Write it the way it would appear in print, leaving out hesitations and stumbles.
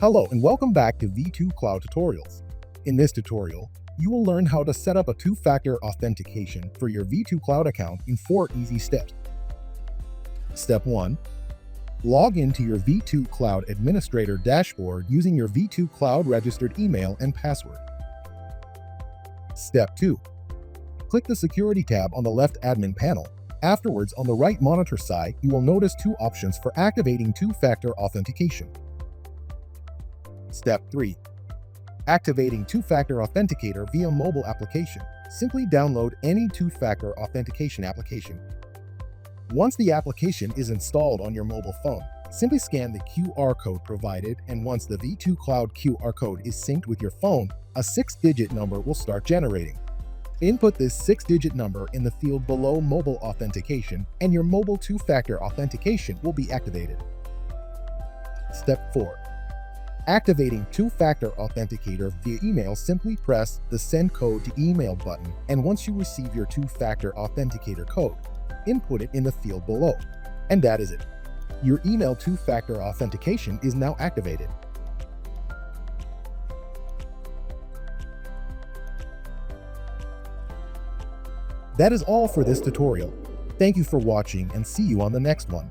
Hello and welcome back to V2 Cloud Tutorials. In this tutorial, you will learn how to set up a two-factor authentication for your V2 Cloud account in 4 easy steps. Step 1. Log into your V2 Cloud Administrator dashboard using your V2 Cloud registered email and password. Step 2. Click the Security tab on the left admin panel. Afterwards, on the right monitor side, you will notice 2 options for activating two-factor authentication. Step 3. Activating two-factor authenticator via mobile application. Simply download any two-factor authentication application. Once the application is installed on your mobile phone, simply scan the QR code provided, and once the V2 Cloud QR code is synced with your phone, a 6-digit number will start generating. Input this 6-digit number in the field below Mobile Authentication, and your mobile two-factor authentication will be activated. Step 4. Activating two-factor authenticator via email, simply press the Send Code to Email button, and once you receive your two-factor authenticator code, input it in the field below. And that is it. Your email two-factor authentication is now activated. That is all for this tutorial. Thank you for watching and see you on the next one.